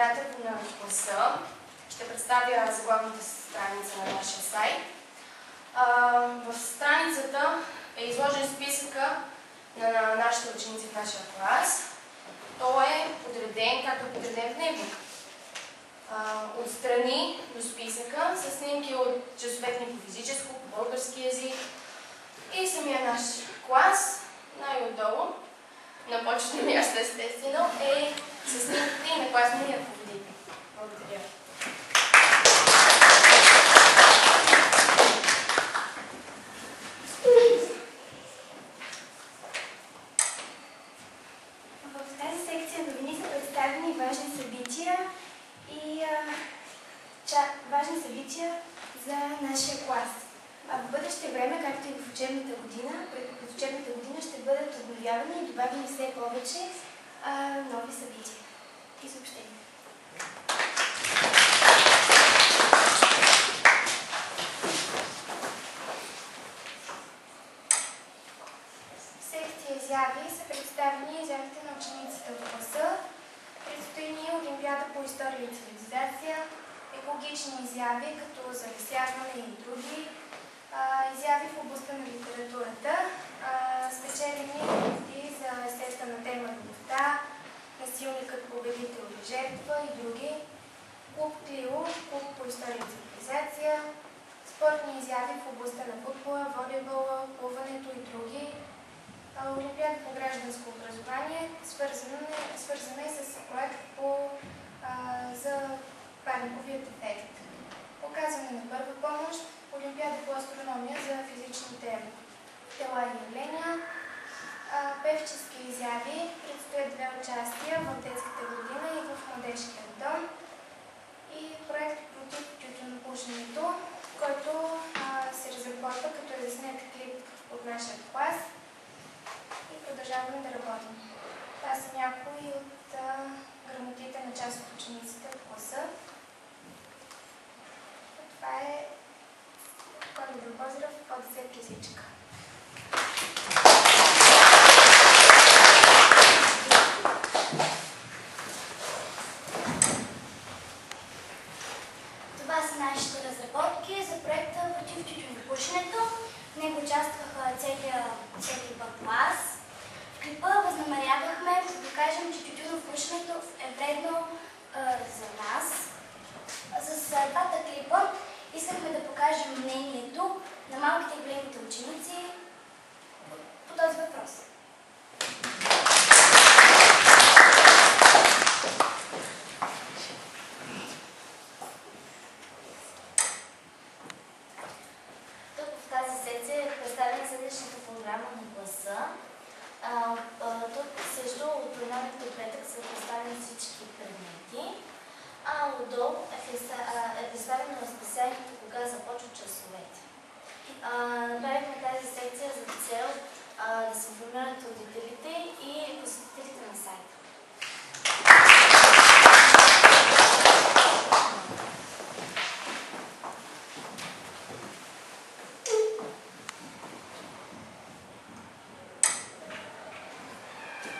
директората на класа. Ще представя заглавната страница на нашия сайт. В страницата е изложен списъка на нашите ученици в нашия клас. Той е подреден, както е подреден в дневник. Отстрани до списъка са снимки от часовете ни по физическо, по български език и самия наш клас. Най-отдолу, на почетно място естествено, е с снимките на класния ръководител. Благодаря. В тази секция новини са представени важни събития и важни събития за нашия клас. В бъдеще време, както и в учебната година, през учебната година ще бъдат обновявани и добавени все повече нови събития и съобщения. В секция изяви са представени изявите на учениците от класа. Предстои ни Олимпиада по история и цивилизация, екологични изяви, като залесяване и други, изяви в областта на литературата, спечелени и за естествена тема любовта, насилникът, победител и жертва и други, клуб Клио, клуб по история и цивилизация, спортни изяви в областта на футбола, волейбола, плуването и други, Олимпиада по гражданско образование, свързана и с проект за парниковият ефект. Оказване на първа помощ, Олимпиада по астрономия за физичните тела и явления, певчески изяви, предстоят 2 участия в детската градина и в младежкия дом и проект против тютюнопушенето, който се разработва като е заснет клип от нашия клас и продължаваме да работим. Това са някои от грамотите на част от учениците от класа. Това е Коледен поздрав от Септизичка. Това са нашите разработки за проекта против тютюнопушенето. В него участваха целият клас. В клипа възнамерявахме да покажем, че тютюнопушенето е вредно за нас. С двата клипа искахме да покажем мнението на малките и големите ученици по този въпрос. Тук в тази секция е представена седмичната програма на класа. Тук също от понеделник до петък са представени всички предмети. Отдолу е представено разписанието кога започват часовете. Направихме тази секция за цел да се информират родителите и посетителите на сайта.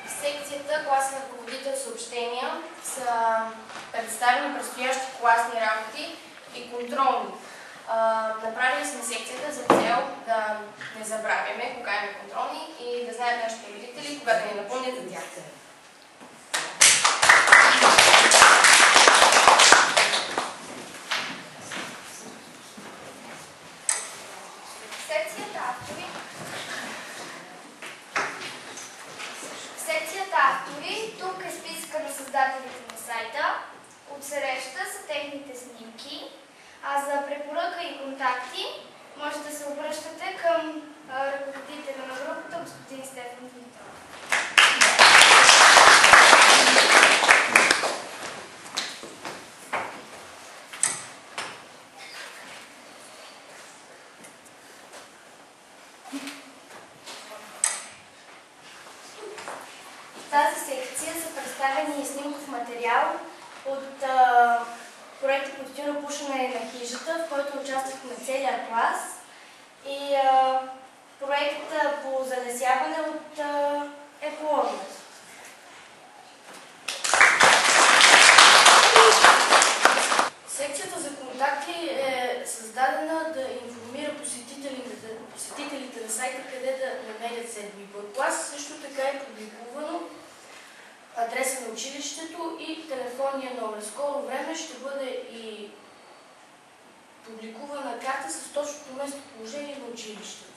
В секцията класен ръководител съобщения са представени предстоящи класни работи и контролни. Направили сме секцията за цел да не забравяме кога имаме контролни и да знаят нашите родители, кога да ни напомнят за тях. Секцията автори, тук е списъка на създателите на сайта. От среща са техните снимки. За препоръка и контакти може да се обръщате към ръководителя на групата, господин Стефан Дмитров. В тази секция са представени снимков материал от проекта по тютюнопушене на хижата, в който участвахме целия клас, и проекта по залесяване от екологията. 7 Б клас. Също така е публикувано адреса на училището и телефонния номер. Скоро време ще бъде и публикувана карта с точното местоположение на училището.